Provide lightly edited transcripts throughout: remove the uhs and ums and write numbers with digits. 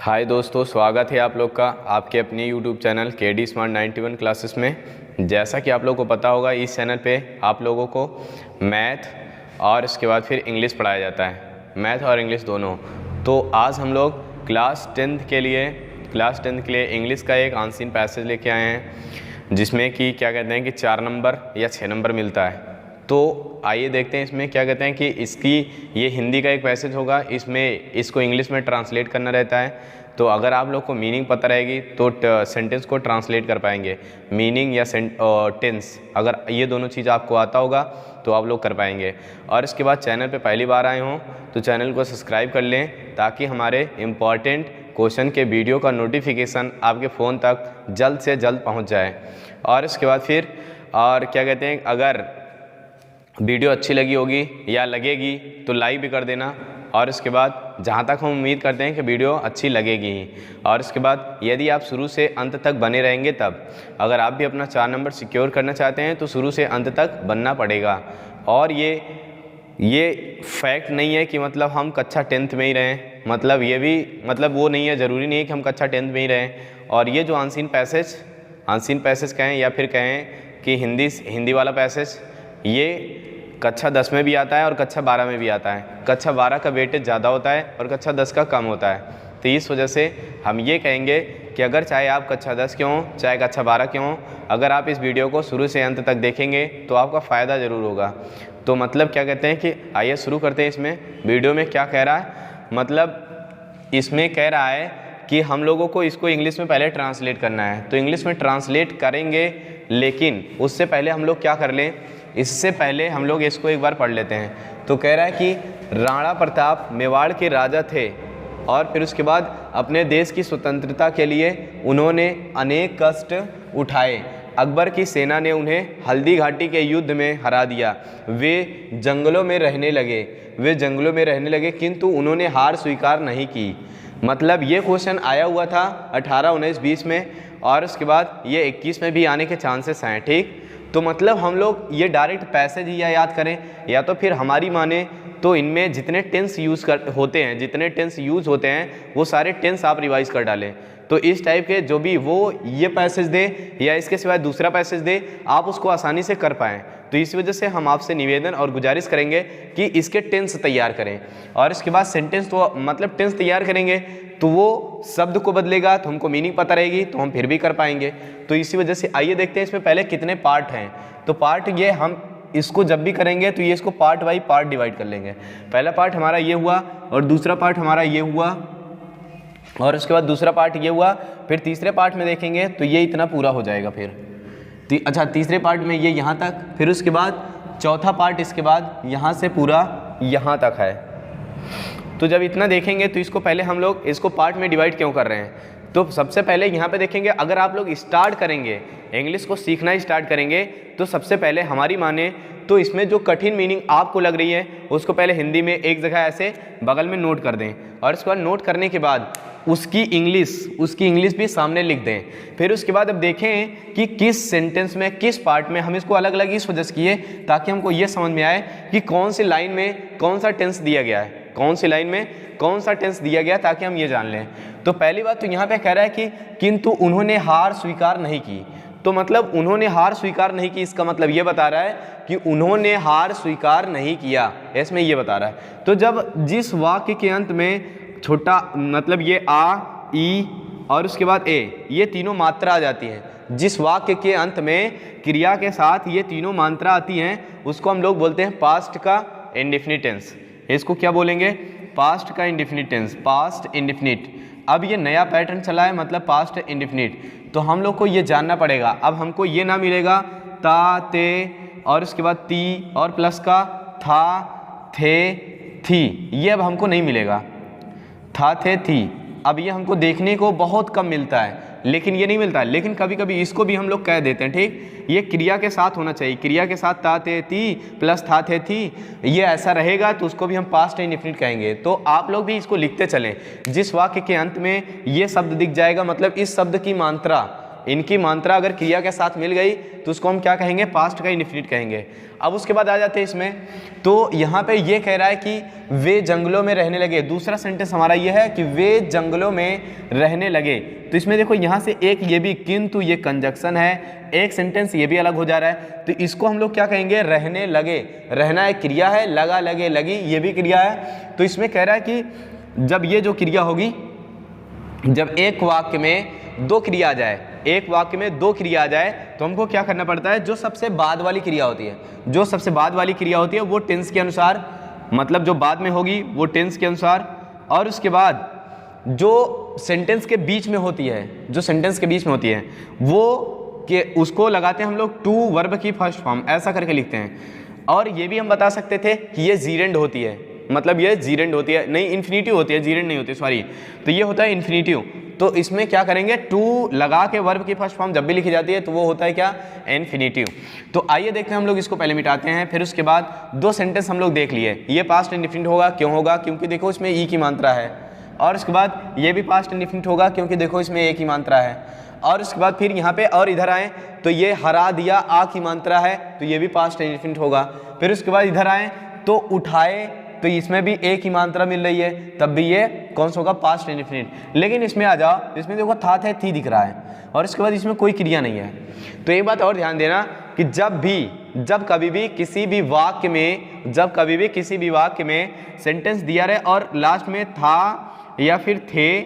हाय दोस्तों, स्वागत है आप लोग का आपके अपने YouTube channel KD Smart 91 classes में। जैसा कि आप लोगों को पता होगा, इस चैनल पे आप लोगों को मैथ और इसके बाद फिर इंग्लिश पढ़ाया जाता है, मैथ और इंग्लिश दोनों। तो आज हम लोग क्लास टेंथ के लिए इंग्लिश का एक आंसर पैसेज लेके आए हैं, जिसमें कि क्या कहते हैं कि 4 नंबर या 6 नंबर मिलता है। तो आइए देखते हैं इसमें क्या कहते हैं कि इसकी ये हिंदी का एक पैसेज होगा, इसमें इसको इंग्लिश में ट्रांसलेट करना रहता है। तो अगर आप लोग को मीनिंग पता रहेगी तो सेंटेंस को ट्रांसलेट कर पाएंगे। मीनिंग या टेंस, अगर ये दोनों चीज़ आपको आता होगा तो आप लोग कर पाएंगे। और इसके बाद चैनल पे पहली बार आए हों तो चैनल को सब्सक्राइब कर लें, ताकि हमारे इम्पॉर्टेंट क्वेश्चन के वीडियो का नोटिफिकेशन आपके फ़ोन तक जल्द से जल्द पहुँच जाए। और इसके बाद फिर क्या कहते हैं, अगर वीडियो अच्छी लगी होगी या लगेगी तो लाइक भी कर देना। और इसके बाद जहाँ तक हम उम्मीद करते हैं कि वीडियो अच्छी लगेगी ही। और इसके बाद यदि आप शुरू से अंत तक बने रहेंगे, तब अगर आप भी अपना 4 नंबर सिक्योर करना चाहते हैं तो शुरू से अंत तक बनना पड़ेगा। और ये फैक्ट नहीं है कि मतलब हम कक्षा 10th में ही रहें, मतलब ये भी मतलब वो नहीं है, ज़रूरी नहीं है कि हम कक्षा 10th में ही रहें। और ये जो आंसीन पैसेज कहें या फिर कहें कि हिंदी वाला पैसेज, ये कक्षा 10 में भी आता है और कक्षा 12 में भी आता है। कक्षा 12 का वेटेज ज़्यादा होता है और कक्षा 10 का कम होता है। तो इस वजह से हम ये कहेंगे कि अगर चाहे आप कक्षा 10 के हों चाहे कक्षा 12 के हों, अगर आप इस वीडियो को शुरू से अंत तक देखेंगे तो आपका फ़ायदा ज़रूर होगा। तो मतलब क्या कहते हैं कि आइए शुरू करते हैं। इसमें वीडियो में क्या कह रहा है, मतलब इसमें कह रहा है कि हम लोगों को इसको इंग्लिश में पहले ट्रांसलेट करना है। तो इंग्लिश में ट्रांसलेट करेंगे, लेकिन उससे पहले हम लोग क्या कर लें, इससे पहले हम लोग इसको एक बार पढ़ लेते हैं। तो कह रहा है कि राणा प्रताप मेवाड़ के राजा थे और फिर उसके बाद अपने देश की स्वतंत्रता के लिए उन्होंने अनेक कष्ट उठाए। अकबर की सेना ने उन्हें हल्दी घाटी के युद्ध में हरा दिया। वे जंगलों में रहने लगे किंतु उन्होंने हार स्वीकार नहीं की। मतलब ये क्वेश्चन आया हुआ था 18, 19, 20 में, और उसके बाद ये 21 में भी आने के चांसेस हैं। ठीक, तो मतलब हम लोग ये डायरेक्ट पैसेज ही याद करें, या तो फिर हमारी माने तो इनमें जितने टेंस होते हैं वो सारे टेंस आप रिवाइज कर डालें। तो इस टाइप के जो भी वो ये पैसेज दे या इसके सिवाय दूसरा पैसेज दे, आप उसको आसानी से कर पाएँ। तो इस वजह से हम आपसे निवेदन और गुजारिश करेंगे कि इसके टेंस तैयार करें। और इसके बाद सेंटेंस तो मतलब टेंस तैयार करेंगे तो वो शब्द को बदलेगा, तो हमको मीनिंग पता रहेगी तो हम फिर भी कर पाएंगे। तो इसी वजह से आइए देखते हैं इसमें पहले कितने पार्ट हैं। तो पार्ट ये, हम इसको जब भी करेंगे तो ये इसको पार्ट बाई पार्ट डिवाइड कर लेंगे। पहला पार्ट हमारा ये हुआ और दूसरा पार्ट हमारा ये हुआ और उसके बाद दूसरा पार्ट ये हुआ। फिर तीसरे पार्ट में देखेंगे तो ये इतना पूरा हो जाएगा। फिर अच्छा, तीसरे पार्ट में ये यहाँ तक, फिर उसके बाद चौथा पार्ट इसके बाद यहाँ से पूरा यहाँ तक है। तो जब इतना देखेंगे तो इसको पहले हम लोग इसको पार्ट में डिवाइड क्यों कर रहे हैं, तो सबसे पहले यहाँ पे देखेंगे, अगर आप लोग स्टार्ट करेंगे इंग्लिश को सीखना स्टार्ट करेंगे तो सबसे पहले हमारी माने तो इसमें जो कठिन मीनिंग आपको लग रही है उसको पहले हिंदी में एक जगह ऐसे बगल में नोट कर दें, और इसके बाद नोट करने के बाद उसकी इंग्लिश भी सामने लिख दें। फिर उसके बाद अब देखें कि किस सेंटेंस में किस पार्ट में, हम इसको अलग अलग इस वजह से किए ताकि हमको ये समझ में आए कि कौन सी लाइन में कौन सा टेंस दिया गया है, कौन सी लाइन में कौन सा टेंस दिया गया, ताकि हम ये जान लें। तो पहली बात तो यहाँ पे कह रहा है कि किंतु उन्होंने हार स्वीकार नहीं की। तो मतलब उन्होंने हार स्वीकार नहीं की, इसका मतलब ये बता रहा है कि उन्होंने हार स्वीकार नहीं किया, इसमें ये बता रहा है। तो जब जिस वाक्य के अंत में छोटा मतलब ये आ, ई और उसके बाद ए, ये तीनों मात्रा आ जाती है, जिस वाक्य के अंत में क्रिया के साथ ये तीनों मात्रा आती हैं उसको हम लोग बोलते हैं पास्ट का इंडेफिनिट टेंस। इसको क्या बोलेंगे, पास्ट का इंडेफिनिट टेंस, पास्ट इंडेफिनिट। अब ये नया पैटर्न चला है, मतलब पास्ट इंडेफिनिट। तो हम लोग को ये जानना पड़ेगा। अब हमको ये ना मिलेगा ता, ते और उसके बाद ती और प्लस का था, थे, थी, ये अब हमको नहीं मिलेगा। था, थे, थी, अब ये हमको देखने को बहुत कम मिलता है, लेकिन ये नहीं मिलता। लेकिन कभी कभी इसको भी हम लोग कह देते हैं। ठीक, ये क्रिया के साथ होना चाहिए, क्रिया के साथ ता, ते, ती प्लस था, थे, थी, ये ऐसा रहेगा तो उसको भी हम पास्ट इंडेफिनिट कहेंगे। तो आप लोग भी इसको लिखते चलें, जिस वाक्य के अंत में ये शब्द दिख जाएगा, मतलब इस शब्द की मात्रा इनकी मात्रा अगर क्रिया के साथ मिल गई तो उसको हम क्या कहेंगे, पास्ट का इंडेफिनिट कहेंगे। अब उसके बाद आ जाते हैं इसमें, तो यहाँ पे ये कह रहा है कि वे जंगलों में रहने लगे। दूसरा सेंटेंस हमारा ये है कि वे जंगलों में रहने लगे। तो इसमें देखो यहाँ से एक ये भी किंतु ये कंजक्शन है, एक सेंटेंस ये भी अलग हो जा रहा है। तो इसको हम लोग क्या कहेंगे, रहने लगे। रहना एक क्रिया है, लगा लगे लगी ये भी क्रिया है। तो इसमें कह रहा है कि जब ये जो क्रिया होगी, जब एक वाक्य में दो क्रिया आ जाए, एक वाक्य में दो क्रिया आ जाए तो हमको क्या करना पड़ता है, जो सबसे बाद वाली क्रिया होती है, जो सबसे बाद वाली क्रिया होती है वो टेंस के अनुसार, मतलब जो बाद में होगी वो टेंस के अनुसार, और उसके बाद जो सेंटेंस के बीच में होती है, जो सेंटेंस के बीच में होती है वो कि उसको लगाते हैं हम लोग टू वर्ब की फर्स्ट फॉर्म, ऐसा करके लिखते हैं। और ये भी हम बता सकते थे कि ये जीरेंड होती है, मतलब ये जीरेंड होती है, नहीं इन्फिनिटिव होती है, जीरेंड नहीं होती, सॉरी। तो ये होता है इन्फिनिटिव। तो इसमें क्या करेंगे, टू लगा के वर्ब की फर्स्ट फॉर्म जब भी लिखी जाती है तो वो होता है क्या, इन्फिनिटिव। तो आइए देखते हैं, हम लोग इसको पहले मिटाते हैं, फिर उसके बाद दो सेंटेंस हम लोग देख लिए। ये पास्ट इंडेफिनिट होगा, क्यों होगा, क्योंकि देखो इसमें ई की मात्रा है। और उसके बाद ये भी पास्ट इंडेफिनिट होगा, क्योंकि देखो इसमें ए की मात्रा है। और उसके बाद फिर यहाँ पे और इधर आए तो ये हरा दिया आ की मात्रा है, तो ये भी पास्ट इंडेफिनिट होगा। फिर उसके बाद इधर आए तो उठाए, तो इसमें भी ए की मात्रा मिल रही है, तब भी ये कौन सा होगा, पास्ट इंडेफिनिट। लेकिन इसमें आ जाओ, इसमें देखो था थे थी दिख रहा है, और इसके बाद इसमें कोई क्रिया नहीं है। तो एक बात और ध्यान देना कि जब कभी भी किसी भी वाक्य में सेंटेंस दिया रहे और लास्ट में था या फिर थे,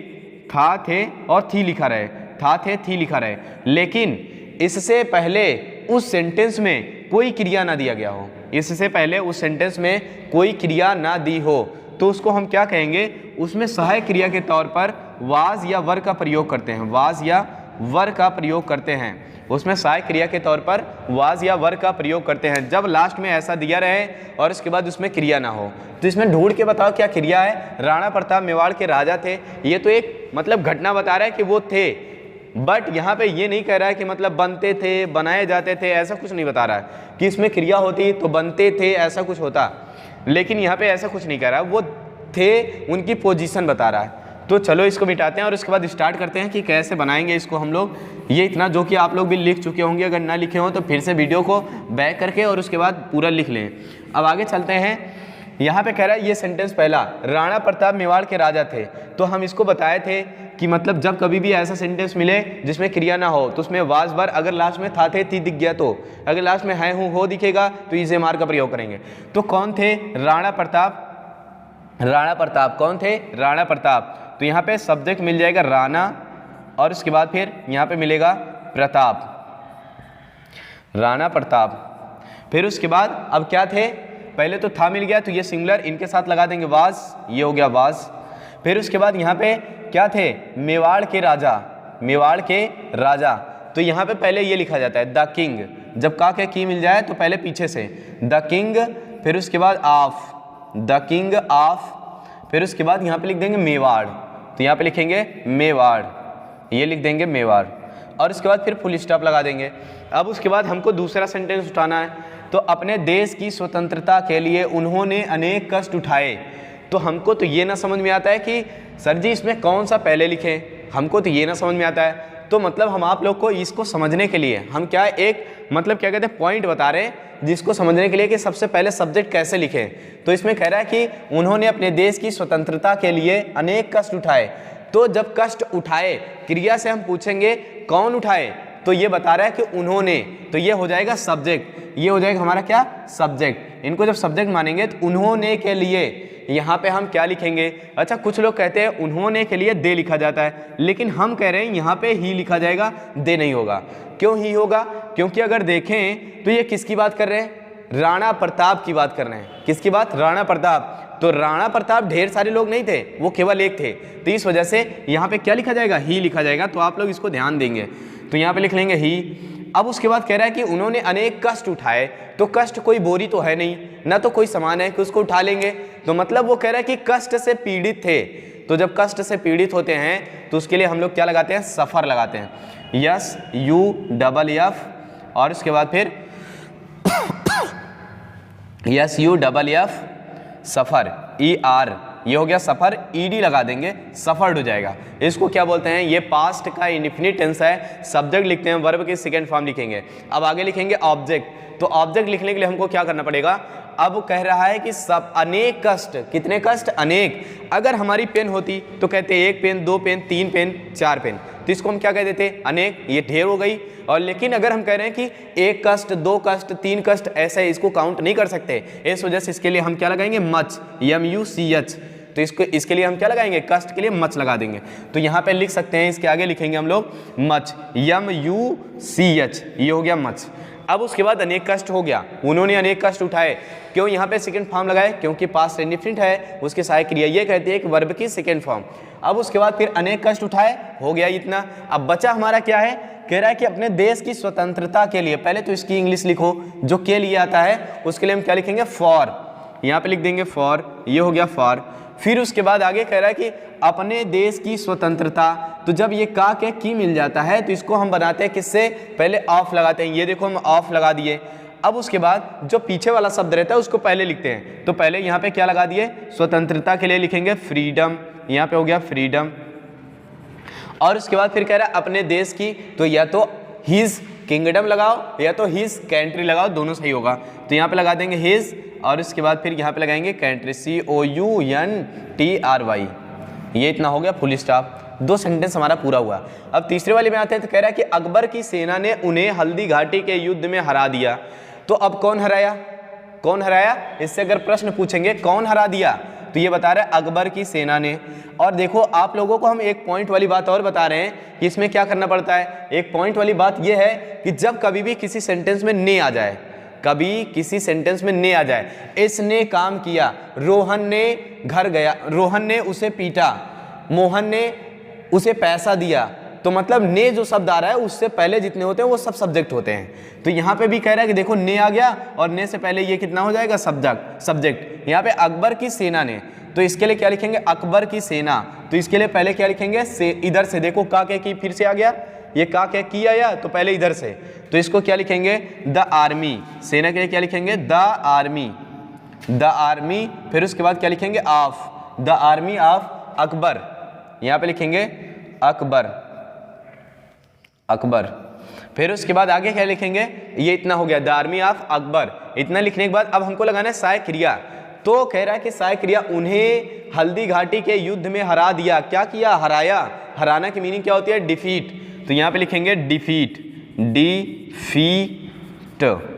था थे और थी लिखा रहे, था थे थी लिखा रहे, लेकिन इससे पहले उस सेंटेंस में कोई क्रिया ना दिया गया हो, इससे पहले उस सेंटेंस में कोई क्रिया ना दी हो, तो उसको हम क्या कहेंगे, उसमें सहायक क्रिया के तौर पर वाज या वर का प्रयोग करते हैं, वाज या वर का प्रयोग करते हैं। उसमें सहायक क्रिया के तौर पर वाज या वर का प्रयोग करते हैं जब लास्ट में ऐसा दिया रहे और उसके बाद उसमें क्रिया ना हो। तो इसमें ढूंढ के बताओ क्या क्रिया है। राणा प्रताप मेवाड़ के राजा थे, ये तो एक मतलब घटना बता रहा है कि वो थे, बट यहाँ पे ये नहीं कह रहा है कि मतलब बनते थे, बनाए जाते थे, ऐसा कुछ नहीं बता रहा है कि इसमें क्रिया होती तो बनते थे ऐसा कुछ होता, लेकिन यहाँ पे ऐसा कुछ नहीं कह रहा है, वो थे उनकी पोजीशन बता रहा है। तो चलो इसको मिटाते हैं और उसके बाद स्टार्ट करते हैं कि कैसे बनाएंगे इसको हम लोग। ये इतना जो कि आप लोग भी लिख चुके होंगे, अगर ना लिखे हो तो फिर से वीडियो को बैक करके और उसके बाद पूरा लिख लें। अब आगे चलते हैं। यहाँ पे कह रहा है ये सेंटेंस पहला, राणा प्रताप मेवाड़ के राजा थे, तो हम इसको बताए थे कि मतलब जब कभी भी ऐसा सेंटेंस मिले जिसमें क्रिया ना हो तो उसमें वाज वर, अगर लास्ट में था थे थी दिख गया तो, अगर लास्ट में है हूँ हो दिखेगा तो इसे मार का प्रयोग करेंगे। तो कौन थे, राणा प्रताप कौन थे, राणा प्रताप। तो यहाँ पे सब्जेक्ट मिल जाएगा राणा और उसके बाद फिर यहाँ पे मिलेगा प्रताप, राणा प्रताप। फिर उसके बाद अब क्या थे, पहले तो था मिल गया तो ये सिंगुलर, इनके साथ लगा देंगे वाज, ये हो गया वाज। फिर उसके बाद यहाँ पे क्या थे, मेवाड़ के राजा, तो यहाँ पे पहले ये लिखा जाता है द किंग, जब का के की मिल जाए तो पहले पीछे से द किंग, फिर उसके बाद ऑफ, द किंग ऑफ, फिर उसके बाद यहाँ पे लिख देंगे मेवाड़, तो यहाँ पे लिखेंगे मेवाड़, ये लिख देंगे मेवाड़, और उसके बाद फिर फुल स्टॉप लगा देंगे। अब उसके बाद हमको दूसरा सेंटेंस उठाना है, तो अपने देश की स्वतंत्रता के लिए उन्होंने अनेक कष्ट उठाए। तो हमको तो ये ना समझ में आता है कि सर जी इसमें कौन सा पहले लिखें, हमको तो ये ना समझ में आता है। तो मतलब हम आप लोग को इसको समझने के लिए हम क्या एक मतलब क्या कहते हैं पॉइंट बता रहे हैं जिसको समझने के लिए कि सबसे पहले सब्जेक्ट कैसे लिखें। तो इसमें कह रहा है कि उन्होंने अपने देश की स्वतंत्रता के लिए अनेक कष्ट उठाए। तो जब कष्ट उठाए क्रिया से हम पूछेंगे कौन उठाए, तो ये बता रहा है कि उन्होंने, तो ये हो जाएगा सब्जेक्ट, ये हो जाएगा हमारा क्या सब्जेक्ट। इनको जब सब्जेक्ट मानेंगे तो उन्होंने के लिए यहाँ पे हम क्या लिखेंगे। अच्छा कुछ लोग कहते हैं उन्होंने के लिए दे लिखा जाता है, लेकिन हम कह रहे हैं यहाँ पे ही लिखा जाएगा, दे नहीं होगा। क्यों ही होगा, क्योंकि अगर देखें तो ये किसकी बात कर रहे हैं, राणा प्रताप की बात कर रहे हैं। किसकी बात, राणा प्रताप। तो राणा प्रताप ढेर सारे लोग नहीं थे, वो केवल एक थे, तो इस वजह से यहाँ पे क्या लिखा जाएगा, ही लिखा जाएगा। तो आप लोग इसको ध्यान देंगे, तो यहाँ पे लिख लेंगे ही। अब उसके बाद कह रहा है कि उन्होंने अनेक कष्ट उठाए, तो कष्ट कोई बोरी तो है नहीं, ना तो कोई सामान है कि उसको उठा लेंगे, तो मतलब वो कह रहा है कि कष्ट से पीड़ित थे। तो जब कष्ट से पीड़ित होते हैं तो उसके लिए हम लोग क्या लगाते हैं, सफ़र लगाते हैं, यस यू डबल एफ, और उसके बाद फिर यस यू डबल एफ सफ़र, ई आर, ये हो गया सफ़र, ईडी लगा देंगे, सफर्ड हो जाएगा। इसको क्या बोलते हैं, ये पास्ट का इंडेफिनिट टेंस है। सब्जेक्ट लिखते हैं, वर्ब की सेकेंड फॉर्म लिखेंगे। अब आगे लिखेंगे ऑब्जेक्ट। तो ऑब्जेक्ट लिखने के लिए हमको क्या करना पड़ेगा, अब कह रहा है कि सब अनेक कष्ट, कितने कष्ट, अनेक। अगर हमारी पेन होती तो कहते एक पेन, दो पेन, तीन पेन, चार पेन, तो इसको हम क्या कह देते, अनेक, ये ढेर हो गई। और लेकिन अगर हम कह रहे हैं कि एक कष्ट, दो कष्ट, तीन कष्ट, ऐसे इसको काउंट नहीं कर सकते, इस वजह से इसके लिए हम क्या लगाएंगे, मच, MUCH। तो इसको, इसके लिए हम क्या लगाएंगे, कष्ट के लिए मच लगा देंगे। तो यहाँ पे लिख सकते हैं, इसके आगे लिखेंगे हम लोग मच, MUCH, ये हो गया मच। अब उसके बाद अनेक कष्ट हो गया, उन्होंने अनेक कष्ट उठाए। क्यों यहाँ पे सेकंड फॉर्म लगाए, क्योंकि पास्ट इंडेफिनिट है, उसके सहायक क्रिया ये कहती है कि वर्ब की सेकंड फॉर्म। अब उसके बाद फिर अनेक कष्ट उठाए, हो गया इतना। अब बचा हमारा क्या है, कह रहा है कि अपने देश की स्वतंत्रता के लिए, पहले तो इसकी इंग्लिश लिखो, जो के लिए आता है उसके लिए हम क्या लिखेंगे, फॉर, यहाँ पे लिख देंगे फॉर, ये हो गया फॉर। फिर उसके बाद आगे कह रहा है कि अपने देश की स्वतंत्रता, तो जब ये का के की मिल जाता है तो इसको हम बनाते हैं किससे, पहले ऑफ लगाते हैं, ये देखो हम ऑफ लगा दिए। अब उसके बाद जो पीछे वाला शब्द रहता है उसको पहले लिखते हैं, तो पहले यहाँ पे क्या लगा दिए, स्वतंत्रता के लिए लिखेंगे फ्रीडम, यहाँ पे हो गया फ्रीडम। और उसके बाद फिर कह रहा है अपने देश की, तो या तो हिज किंगडम लगाओ या तो हिज कंट्री लगाओ, दोनों सही होगा। तो यहाँ पे लगा देंगे हिज, और इसके बाद फिर यहाँ पे लगाएंगे कंट्री, COUNTRY। ये इतना हो गया, फुल स्टॉप। दो सेंटेंस हमारा पूरा हुआ। अब तीसरे वाले में आते हैं, तो कह रहा है कि अकबर की सेना ने उन्हें हल्दी घाटी के युद्ध में हरा दिया। तो अब कौन हराया, कौन हराया, इससे अगर प्रश्न पूछेंगे कौन हरा दिया, तो ये बता रहे हैं अकबर की सेना ने। और देखो आप लोगों को हम एक पॉइंट वाली बात और बता रहे हैं कि इसमें क्या करना पड़ता है। एक पॉइंट वाली बात ये है कि जब कभी भी किसी सेंटेंस में ने आ जाए, कभी किसी सेंटेंस में ने आ जाए, इसने काम किया, रोहन ने घर गया, रोहन ने उसे पीटा, मोहन ने उसे पैसा दिया, तो मतलब ने जो शब्द आ रहा है उससे पहले जितने होते हैं वो सब सब्जेक्ट होते हैं। तो यहाँ पे भी कह रहा है कि देखो ने आ गया और ने से पहले ये कितना हो जाएगा, सब्जेक्ट। यहाँ पे अकबर की सेना ने, तो इसके लिए क्या लिखेंगे, अकबर की सेना। तो इसके लिए पहले क्या लिखेंगे, से, इधर से देखो का के की फिर से आ गया, ये का के की आया तो पहले इधर से, तो इसको क्या लिखेंगे, द आर्मी। सेना के लिए क्या लिखेंगे, द आर्मी, द आर्मी। फिर उसके बाद क्या लिखेंगे, of, the army of Akbar. यहाँ पे लिखेंगे अकबर, अकबर। फिर उसके बाद आगे क्या लिखेंगे, ये इतना हो गया, द आर्मी ऑफ अकबर। इतना लिखने के बाद अब हमको लगाना है सहायक क्रिया। तो कह रहा है कि सहायक क्रिया उन्हें हल्दी घाटी के युद्ध में हरा दिया। क्या किया, हराया। हराना की मीनिंग क्या होती है, डिफीट। तो यहाँ पे लिखेंगे डिफीट,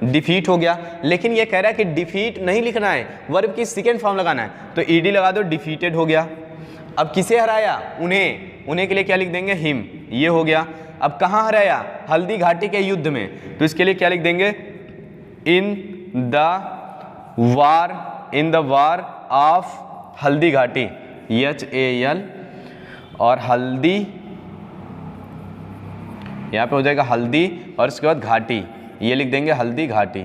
डिफीट हो गया। लेकिन ये कह रहा है कि डिफीट नहीं लिखना है, वर्ब की सेकंड फॉर्म लगाना है, तो ईडी लगा दो, डिफीटेड हो गया। अब किसे हराया, उन्हें, उन्हें के लिए क्या लिख देंगे, हिम, ये हो गया। अब कहाँ हराया, हल्दी घाटी के युद्ध में, तो इसके लिए क्या लिख देंगे, in the war of Haldi Ghati, HAL, और हल्दी यहाँ पे हो जाएगा हल्दी, और उसके बाद घाटी, ये लिख देंगे हल्दी घाटी,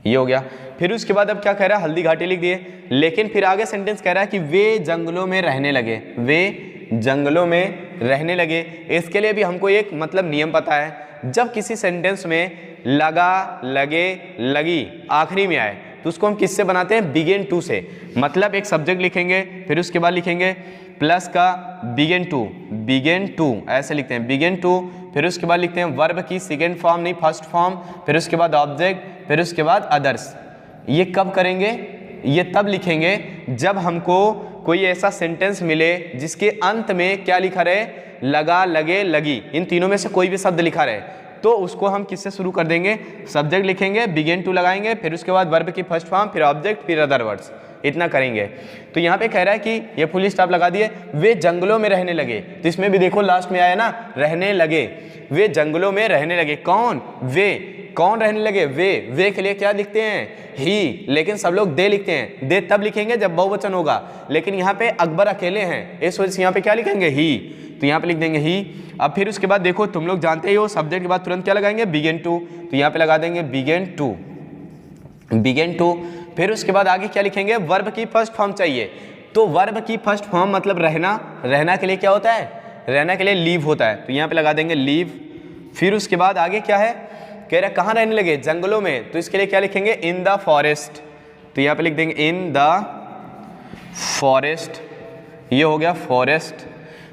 ये हो गया। फिर उसके बाद अब क्या कह रहा है, हल्दी घाटी लिख दिए। लेकिन फिर आगे सेंटेंस कह रहा है कि वे जंगलों में रहने लगे, वे जंगलों में रहने लगे। इसके लिए भी हमको एक मतलब नियम पता है, जब किसी सेंटेंस में लगा, लगे, लगी आखिरी में आए तो उसको हम किससे बनाते हैं, बिगिन टू से। मतलब एक सब्जेक्ट लिखेंगे, फिर उसके बाद लिखेंगे प्लस का बिगिन टू, ऐसे लिखते हैं बिगिन टू। फिर उसके बाद लिखते हैं वर्ब की सेकेंड फॉर्म, नहीं फर्स्ट फॉर्म, फिर उसके बाद ऑब्जेक्ट, फिर उसके बाद अदर्स। ये कब करेंगे, ये तब लिखेंगे जब हमको कोई ऐसा सेंटेंस मिले जिसके अंत में क्या लिखा रहे, लगा, लगे, लगी, इन तीनों में से कोई भी शब्द लिखा रहे, तो उसको हम किससे शुरू कर देंगे, सब्जेक्ट लिखेंगे, बिगिन टू लगाएंगे, फिर उसके बाद वर्ब की फर्स्ट फॉर्म, फिर ऑब्जेक्ट, फिर अदर वर्ड्स, इतना करेंगे। तो यहाँ पे कह रहा है कि ये फुल स्टॉप लगा दिए, वे जंगलों में रहने लगे। तो इसमें भी देखो लास्ट में आया ना, रहने लगे, वे जंगलों में रहने लगे। कौन, वे, कौन रहने लगे, वे के लिए क्या लिखते हैं, ही, लेकिन सब लोग दे लिखते हैं। दे तब लिखेंगे जब बहुवचन होगा, लेकिन यहाँ पे अकबर अकेले हैं, इस वजह से यहाँ पे क्या लिखेंगे, ही, तो यहाँ पे लिख देंगे ही। अब फिर उसके बाद देखो तुम लोग जानते ही हो, सब्जेक्ट के बाद तुरंत क्या लगाएंगे, बिगिन टू, तो यहाँ पे लगा देंगे बिगिन टू। फिर उसके बाद आगे क्या लिखेंगे, वर्ब की फर्स्ट फॉर्म चाहिए। तो वर्ब की फर्स्ट फॉर्म मतलब रहना, रहना के लिए क्या होता है, रहना के लिए लीव होता है, तो यहाँ पे लगा देंगे लीव। फिर उसके बाद आगे क्या है, कह रहा है कहाँ रहने लगे, जंगलों में, तो इसके लिए क्या लिखेंगे, इन द फॉरेस्ट, तो यहाँ पे लिख देंगे इन द फॉरेस्ट, ये हो गया फॉरेस्ट।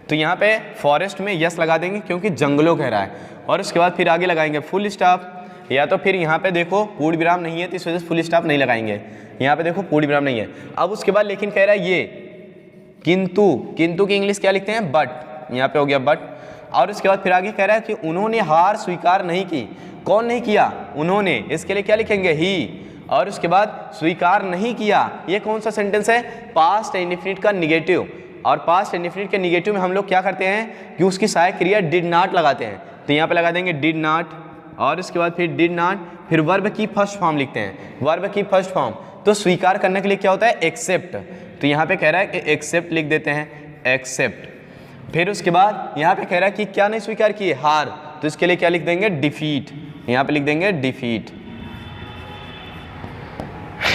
तो यहाँ पे फॉरेस्ट में यस लगा देंगे क्योंकि जंगलों कह रहा है, और उसके बाद फिर आगे लगाएंगे फुल स्टॉप, या तो फिर यहाँ पे देखो पूर्ण विराम नहीं है तो इस वजह से फुल स्टॉप नहीं लगाएंगे। यहाँ पे देखो पूर्ण विराम नहीं है। अब उसके बाद लेकिन कह रहा है ये किंतु, किंतु की इंग्लिश क्या लिखते हैं, बट, यहाँ पे हो गया बट। और उसके बाद फिर आगे कह रहा है कि उन्होंने हार स्वीकार नहीं की। कौन नहीं किया, उन्होंने, इसके लिए क्या लिखेंगे ही। और उसके बाद स्वीकार नहीं किया, ये कौन सा सेंटेंस है, पास्ट इंडेफिनिट का निगेटिव। और पास्ट इंडेफिनिट के निगेटिव में हम लोग क्या करते हैं कि उसकी सहायक क्रिया डिड नॉट लगाते हैं। तो यहाँ पे लगा देंगे डिड नॉट, और उसके बाद फिर डिड नॉट, फिर वर्ब की फर्स्ट फॉर्म लिखते हैं, वर्ब की फर्स्ट फॉर्म। तो स्वीकार करने के लिए क्या होता है, एक्सेप्ट। तो यहाँ पे कह रहा है कि एक्सेप्ट लिख देते हैं, एक्सेप्ट। फिर उसके बाद यहाँ पे कह रहा है कि क्या नहीं स्वीकार किए, हार। तो इसके लिए क्या लिख देंगे, डिफीट। यहाँ पे लिख देंगे डिफीट।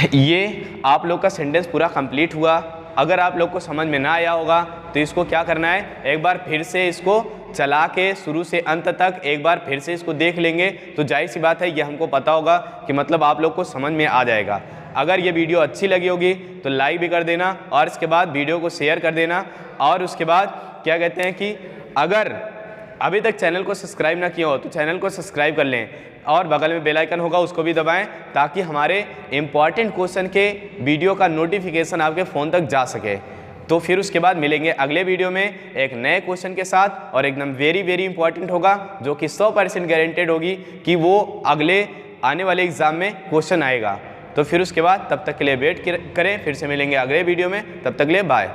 ये आप लोग का सेंटेंस पूरा कंप्लीट हुआ। अगर आप लोग को समझ में ना आया होगा तो इसको क्या करना है, एक बार फिर से इसको चला के शुरू से अंत तक एक बार फिर से इसको देख लेंगे, तो जाहिर सी बात है ये हमको पता होगा कि मतलब आप लोग को समझ में आ जाएगा। अगर ये वीडियो अच्छी लगी होगी तो लाइक भी कर देना, और इसके बाद वीडियो को शेयर कर देना। और उसके बाद क्या कहते हैं कि अगर अभी तक चैनल को सब्सक्राइब ना किया हो तो चैनल को सब्सक्राइब कर लें, और बगल में बेल आइकन होगा उसको भी दबाएं, ताकि हमारे इम्पॉर्टेंट क्वेश्चन के वीडियो का नोटिफिकेशन आपके फ़ोन तक जा सके। तो फिर उसके बाद मिलेंगे अगले वीडियो में एक नए क्वेश्चन के साथ, और एकदम वेरी इंपॉर्टेंट होगा, जो कि 100% गारंटेड होगी कि वो अगले आने वाले एग्ज़ाम में क्वेश्चन आएगा। तो फिर उसके बाद तब तक के लिए वेट करें, फिर से मिलेंगे अगले वीडियो में, तब तक के लिए बाय।